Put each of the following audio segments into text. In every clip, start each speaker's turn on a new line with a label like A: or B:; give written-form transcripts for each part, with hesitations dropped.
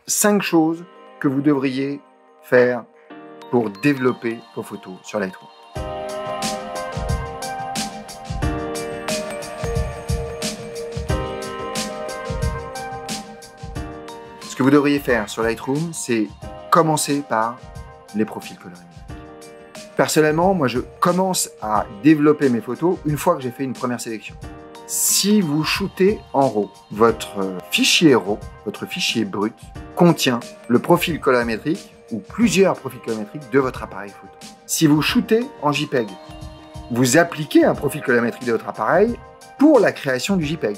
A: 5 choses que vous devriez faire pour développer vos photos sur Lightroom. Ce que vous devriez faire sur Lightroom, c'est commencer par les profils colorimétriques. Personnellement, moi, je commence à développer mes photos une fois que j'ai fait une première sélection. Si vous shootez en RAW, votre fichier RAW, votre fichier brut, contient le profil colorimétrique ou plusieurs profils colorimétriques de votre appareil photo. Si vous shootez en JPEG, vous appliquez un profil colorimétrique de votre appareil pour la création du JPEG.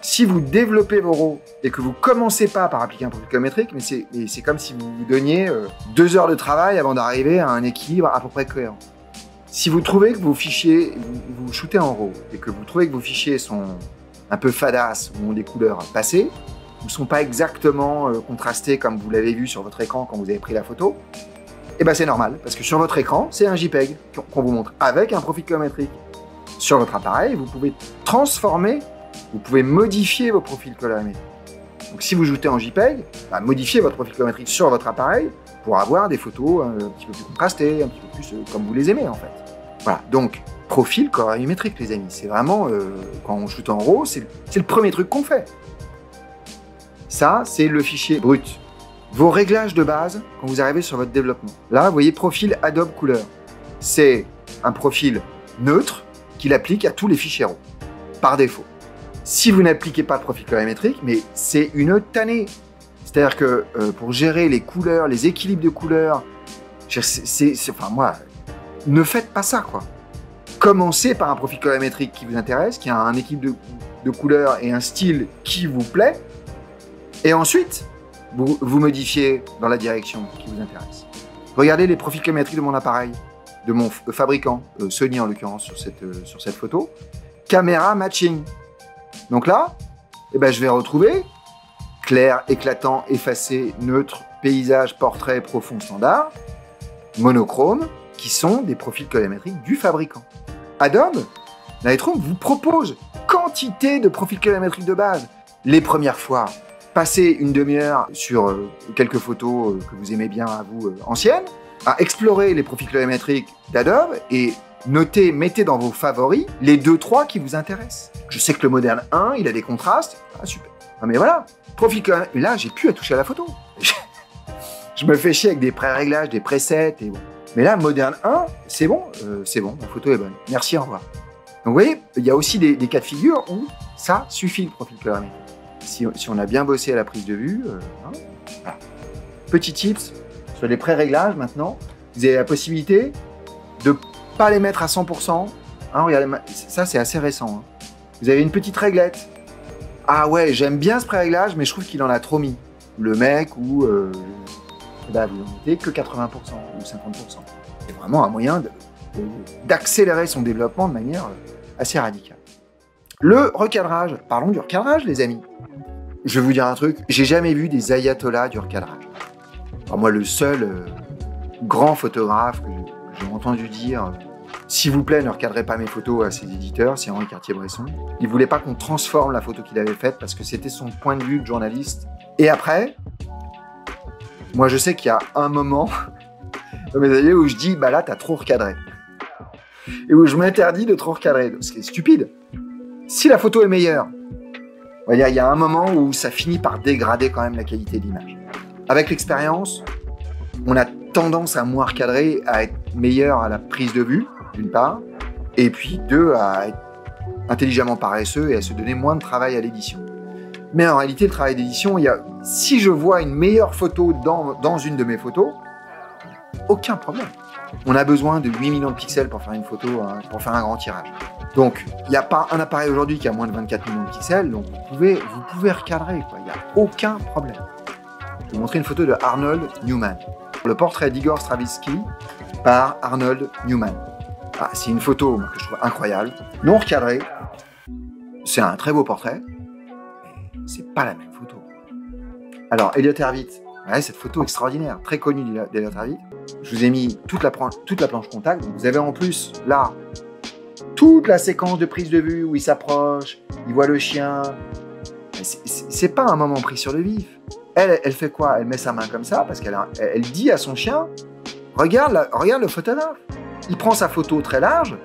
A: Si vous développez vos RAW et que vous ne commencez pas par appliquer un profil colorimétrique, mais c'est comme si vous vous donniez 2 heures de travail avant d'arriver à un équilibre à peu près cohérent. Si vous trouvez que vos fichiers, vous shootez en RAW et que vous trouvez que vos fichiers sont un peu fadasses ou ont des couleurs passées, ne sont pas exactement contrastés comme vous l'avez vu sur votre écran quand vous avez pris la photo, et ben c'est normal, parce que sur votre écran, c'est un JPEG qu'on vous montre avec un profil colorimétrique. Sur votre appareil, vous pouvez transformer, vous pouvez modifier vos profils colorimétriques. Donc si vous shootez en JPEG, bah, modifiez votre profil colorimétrique sur votre appareil pour avoir des photos un petit peu plus contrastées, un petit peu plus comme vous les aimez en fait. Voilà, donc profil colorimétrique les amis, c'est vraiment, quand on shoot en RAW, c'est le premier truc qu'on fait. Ça, c'est le fichier brut. Vos réglages de base quand vous arrivez sur votre développement. Là, vous voyez profil Adobe Couleur. C'est un profil neutre qu'il applique à tous les fichiers RAW, par défaut. Si vous n'appliquez pas de profil colorimétrique, mais c'est une tannée. C'est-à-dire que pour gérer les couleurs, les équilibres de couleurs, enfin moi, ne faites pas ça, quoi. Commencez par un profil colorimétrique qui vous intéresse, qui a un équilibre de couleurs et un style qui vous plaît, et ensuite, vous modifiez dans la direction qui vous intéresse. Regardez les profils colorimétriques de mon appareil, de mon fabricant, Sony en l'occurrence sur cette photo. Caméra matching. Donc là, eh ben, je vais retrouver clair, éclatant, effacé, neutre, paysage, portrait, profond, standard, monochrome, qui sont des profils colorimétriques du fabricant. Adobe Lightroom vous propose quantité de profils colorimétriques de base. Les premières fois, passez une demi-heure sur quelques photos que vous aimez bien à vous anciennes, à explorer les profils colorimétriques d'Adobe et mettez dans vos favoris les 2-3 qui vous intéressent. Je sais que le Modern 1, il a des contrastes. Ah, super. Ah, mais voilà, profil colorimétrique. Là, j'ai plus à toucher à la photo. Je me fais chier avec des pré-réglages, des presets et bon. Mais là, Modern 1, c'est bon, ma photo est bonne. Merci, au revoir. Donc, vous voyez, il y a aussi des cas de figure où ça suffit le profil colorimétrique. Si on a bien bossé à la prise de vue, voilà. Petit tips sur les pré-réglages maintenant, vous avez la possibilité de ne pas les mettre à 100%. Hein, regardez, ça c'est assez récent. Hein. Vous avez une petite réglette. Ah ouais, j'aime bien ce pré-réglage, mais je trouve qu'il en a trop mis. Le mec ou vous n'en mettez que 80% ou 50%. C'est vraiment un moyen d'accélérer son développement de manière assez radicale. Le recadrage. Parlons du recadrage, les amis. Je vais vous dire un truc, j'ai jamais vu des ayatollahs du recadrage. Alors moi, le seul grand photographe que j'ai entendu dire « S'il vous plaît, ne recadrez pas mes photos à ses éditeurs », c'est Henri Cartier-Bresson. Il voulait pas qu'on transforme la photo qu'il avait faite parce que c'était son point de vue de journaliste. Et après, moi je sais qu'il y a un moment dans mes années où je dis « Bah là, t'as trop recadré ». Et où je m'interdis de trop recadrer, ce qui est stupide. Si la photo est meilleure, on va dire, il y a un moment où ça finit par dégrader quand même la qualité de l'image. Avec l'expérience, on a tendance à moins recadrer, à être meilleur à la prise de vue, d'une part, et puis deux, à être intelligemment paresseux et à se donner moins de travail à l'édition. Mais en réalité, le travail d'édition, si je vois une meilleure photo dans une de mes photos, aucun problème. On a besoin de 8 millions de pixels pour faire une photo, pour faire un grand tirage. Donc, il n'y a pas un appareil aujourd'hui qui a moins de 24 millions de pixels, donc vous pouvez recadrer, il n'y a aucun problème. Je vais vous montrer une photo de Arnold Newman. Le portrait d'Igor Stravinsky par Arnold Newman. Ah, c'est une photo que je trouve incroyable, non recadrée. C'est un très beau portrait, mais c'est pas la même photo. Alors, Elliott Erwitt, ouais, cette photo extraordinaire, très connue d'Elliott Erwitt. Je vous ai mis toute la planche contact. Donc vous avez en plus, là, toute la séquence de prise de vue où il s'approche, il voit le chien. C'est pas un moment pris sur le vif. Elle fait quoi? Elle met sa main comme ça parce elle dit à son chien, regarde le photographe. Il prend sa photo très large,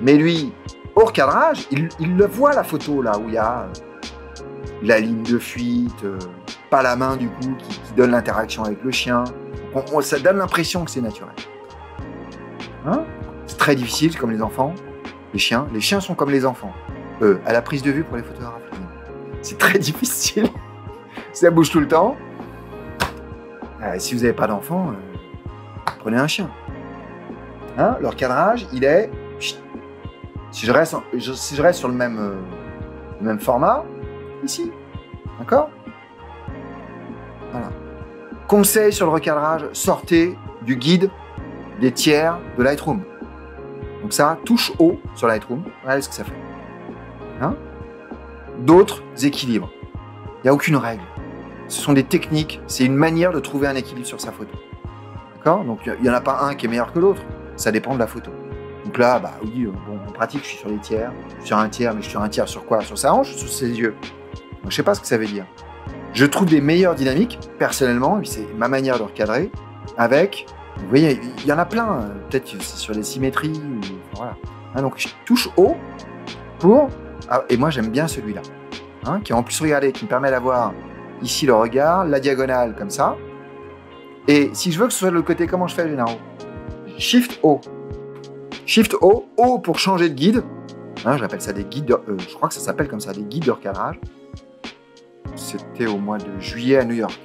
A: mais lui, au recadrage, il le voit la photo là où il y a la ligne de fuite, pas la main du coup qui donne l'interaction avec le chien. Ça donne l'impression que c'est naturel. Hein? C'est très difficile comme les enfants, les chiens. Les chiens sont comme les enfants. À la prise de vue pour les photographes. C'est très difficile. Ça bouge tout le temps. Si vous n'avez pas d'enfant, prenez un chien. Hein? Leur cadrage, il est... Si je reste sur le même format, ici. D'accord? Voilà. Conseil sur le recadrage, sortez du guide des tiers de Lightroom. Donc ça, touche haut sur Lightroom. Regardez ce que ça fait. Hein? D'autres équilibres. Il n'y a aucune règle. Ce sont des techniques, c'est une manière de trouver un équilibre sur sa photo. D'accord? Donc il n'y en a pas un qui est meilleur que l'autre. Ça dépend de la photo. Donc là, bah oui, bon, en pratique, je suis sur les tiers. Je suis sur un tiers, mais je suis sur un tiers sur quoi? Sur sa hanche ou sur ses yeux? Donc, je ne sais pas ce que ça veut dire. Je trouve des meilleures dynamiques, personnellement, c'est ma manière de recadrer, avec, vous voyez, il y en a plein, peut-être que c'est sur les symétries, ou, voilà. Hein, donc je touche haut pour, et moi j'aime bien celui-là, hein, qui en plus, regardez, qui me permet d'avoir ici le regard, la diagonale comme ça, et si je veux que ce soit de l'autre côté, comment je fais, Gennaro? Shift haut. Shift haut, haut pour changer de guide, hein, j'appelle ça des guides, je crois que ça s'appelle comme ça, des guides de recadrage. C'était au mois de juillet à New York.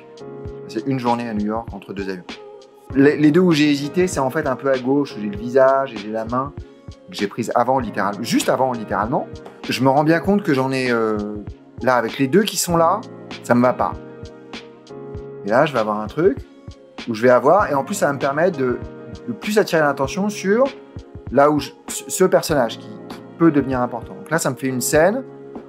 A: C'est une journée à New York entre deux avions. Les deux où j'ai hésité, c'est en fait un peu à gauche, où j'ai le visage et j'ai la main, que j'ai prise avant, littéralement, juste avant, littéralement. Je me rends bien compte que j'en ai, là, avec les deux qui sont là, ça me va pas. Et là, je vais avoir un truc où je vais avoir, et en plus, ça va me permettre de plus attirer l'attention sur là où ce personnage qui peut devenir important. Donc là, ça me fait une scène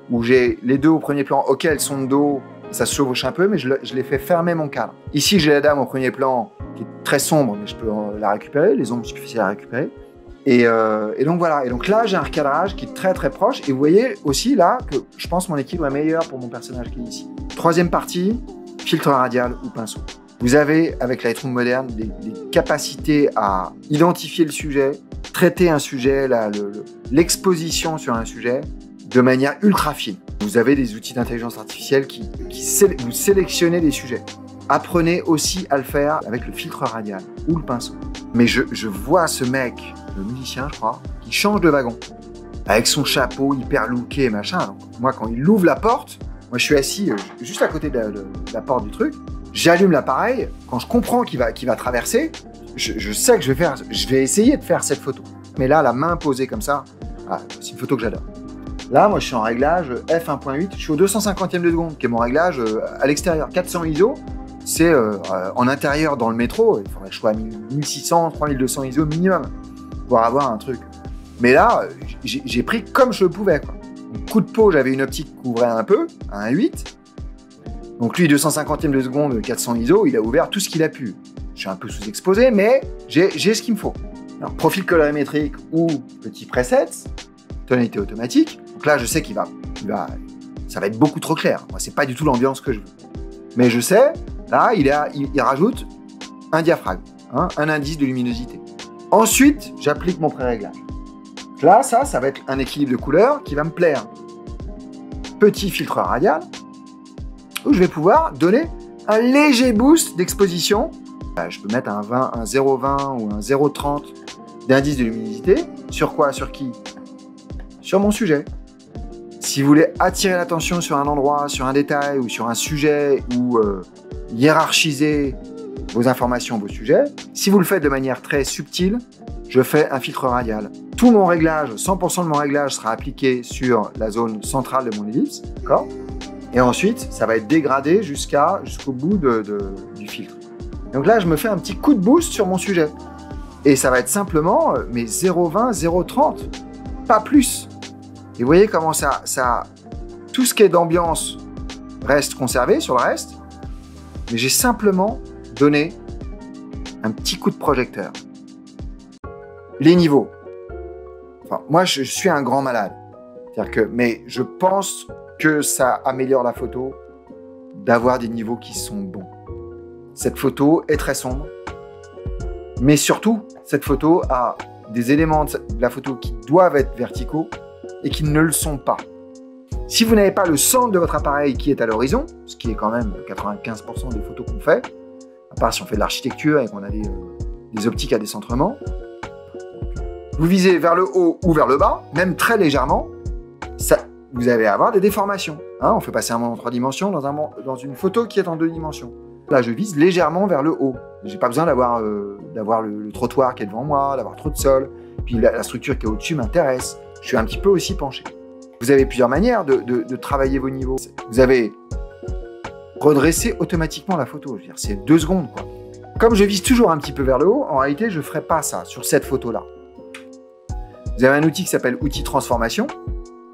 A: où j'ai les deux au premier plan, ok, elles sont de dos, ça se chevauche un peu, mais je les fais fermer mon cadre. Ici, j'ai la dame au premier plan, qui est très sombre, mais je peux la récupérer, les ombres suffisent à la récupérer. Et donc voilà, et donc là, j'ai un recadrage qui est très très proche, et vous voyez aussi là que je pense mon équilibre est meilleur pour mon personnage qui est ici. Troisième partie, filtre radial ou pinceau. Vous avez, avec Lightroom moderne, des capacités à identifier le sujet, traiter un sujet, l'exposition sur un sujet, de manière ultra fine. Vous avez des outils d'intelligence artificielle vous sélectionnez des sujets. Apprenez aussi à le faire avec le filtre radial ou le pinceau. Mais je vois ce mec, le musicien je crois, qui change de wagon. Avec son chapeau hyper looké, machin. Donc, moi quand il ouvre la porte, moi je suis assis juste à côté de la porte du truc, j'allume l'appareil, quand je comprends qu'il va traverser, je sais que je vais essayer de faire cette photo. Mais là, la main posée comme ça, c'est une photo que j'adore. Là, moi, je suis en réglage f1.8, je suis au 250e de seconde, qui est mon réglage à l'extérieur. 400 ISO, c'est en intérieur dans le métro, il faudrait que je sois à 1600, 3200 ISO minimum pour avoir un truc. Mais là, j'ai pris comme je le pouvais, quoi. Donc, coup de peau, j'avais une optique qui couvrait un peu, à 1.8. Donc lui, 250e de seconde, 400 ISO, il a ouvert tout ce qu'il a pu. Je suis un peu sous-exposé, mais j'ai ce qu'il me faut. Alors, profil colorimétrique ou petit preset, tonalité automatique. Donc là, je sais ça va être beaucoup trop clair. Moi, c'est pas du tout l'ambiance que je veux. Mais je sais, là, il rajoute un diaphragme, hein, un indice de luminosité. Ensuite, j'applique mon pré-réglage. Là, ça va être un équilibre de couleurs qui va me plaire. Petit filtre radial, où je vais pouvoir donner un léger boost d'exposition. Je peux mettre un 0,20 ou un 0,30 d'indice de luminosité. Sur quoi? Sur qui? Sur mon sujet. Si vous voulez attirer l'attention sur un endroit, sur un détail ou sur un sujet ou hiérarchiser vos informations, vos sujets, si vous le faites de manière très subtile, je fais un filtre radial. Tout mon réglage, 100% de mon réglage sera appliqué sur la zone centrale de mon ellipse, d'accord? Et ensuite, ça va être dégradé jusqu'au bout du filtre. Donc là, je me fais un petit coup de boost sur mon sujet. Et ça va être simplement mes 0,20, 0,30, pas plus. Et vous voyez comment tout ce qui est d'ambiance reste conservé sur le reste, mais j'ai simplement donné un petit coup de projecteur. Les niveaux. Enfin, moi, je suis un grand malade. C'est-à-dire que, mais je pense que ça améliore la photo d'avoir des niveaux qui sont bons. Cette photo est très sombre, mais surtout, cette photo a des éléments de la photo qui doivent être verticaux et qui ne le sont pas. Si vous n'avez pas le centre de votre appareil qui est à l'horizon, ce qui est quand même 95% des photos qu'on fait, à part si on fait de l'architecture et qu'on a des optiques à décentrement, vous visez vers le haut ou vers le bas, même très légèrement, vous allez avoir des déformations. Hein, on fait passer un monde en 3 dimensions dans une photo qui est en 2 dimensions. Là, je vise légèrement vers le haut. J'ai pas besoin d'avoir le trottoir qui est devant moi, d'avoir trop de sol. Puis la structure qui est au-dessus m'intéresse. Je suis un petit peu aussi penché. Vous avez plusieurs manières de travailler vos niveaux. Vous avez redressé automatiquement la photo. Je veux dire, c'est 2 secondes, quoi. Comme je vise toujours un petit peu vers le haut, en réalité, je ne ferai pas ça sur cette photo-là. Vous avez un outil qui s'appelle outil transformation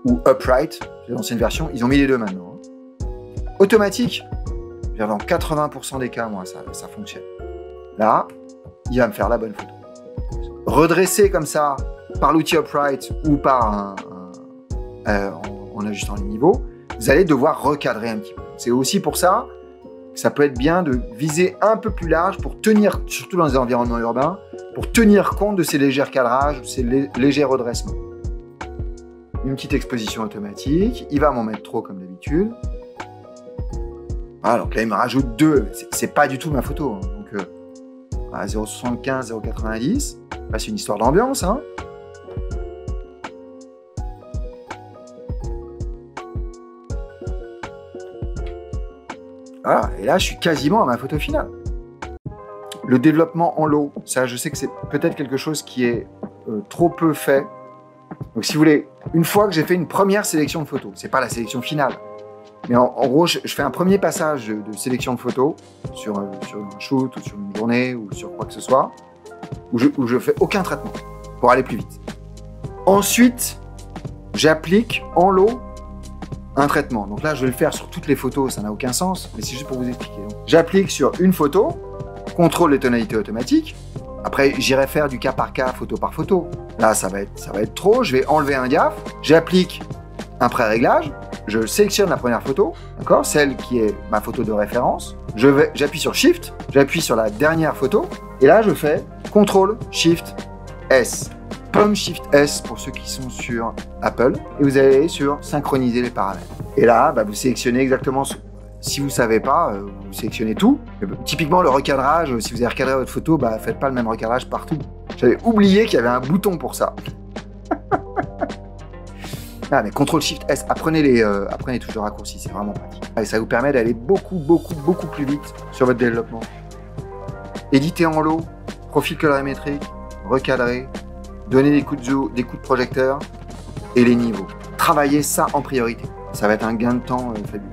A: ou upright, c'est l'ancienne version. Ils ont mis les deux maintenant. Hein. Automatique, dans 80% des cas, moi, ça fonctionne. Là, il va me faire la bonne photo. Redresser comme ça, par l'outil upright ou par en ajustant les niveaux, vous allez devoir recadrer un petit peu. C'est aussi pour ça que ça peut être bien de viser un peu plus large pour tenir, surtout dans les environnements urbains, pour tenir compte de ces légers cadrages, de ces légers redressements. Une petite exposition automatique, il va m'en mettre trop comme d'habitude. Voilà, donc là il me rajoute 2, c'est pas du tout ma photo. Hein. Donc à 0,75, 0,90, c'est une histoire d'ambiance. Hein. Voilà, et là je suis quasiment à ma photo finale. Le développement en low, ça je sais que c'est peut-être quelque chose qui est trop peu fait. Donc si vous voulez, une fois que j'ai fait une première sélection de photos, c'est pas la sélection finale, mais en gros je fais un premier passage de sélection de photos sur un shoot ou sur une journée ou sur quoi que ce soit, où je fais aucun traitement pour aller plus vite. Ensuite, j'applique en low un traitement. Donc là je vais le faire sur toutes les photos, ça n'a aucun sens, mais c'est juste pour vous expliquer. J'applique sur une photo, contrôle les tonalités automatiques. Après, j'irai faire du cas par cas, photo par photo. Là, ça va être trop. Je vais enlever un gaffe. J'applique un pré-réglage. Je sélectionne la première photo, d'accord, celle qui est ma photo de référence. J'appuie sur Shift. J'appuie sur la dernière photo. Et là, je fais CTRL SHIFT S. Pomme Shift S pour ceux qui sont sur Apple. Et vous allez sur synchroniser les paramètres. Et là, vous sélectionnez exactement ce. Si vous ne savez pas, vous sélectionnez tout. Typiquement, le recadrage, si vous avez recadré votre photo, faites pas le même recadrage partout. J'avais oublié qu'il y avait un bouton pour ça. Ah, mais CTRL-SHIFT-S, apprenez les touches de raccourci, c'est vraiment pratique. Et ça vous permet d'aller beaucoup plus vite sur votre développement. Éditer en low, profil colorimétrique, recadrer, donner des coups de projecteur et les niveaux. Travaillez ça en priorité. Ça va être un gain de temps fabuleux.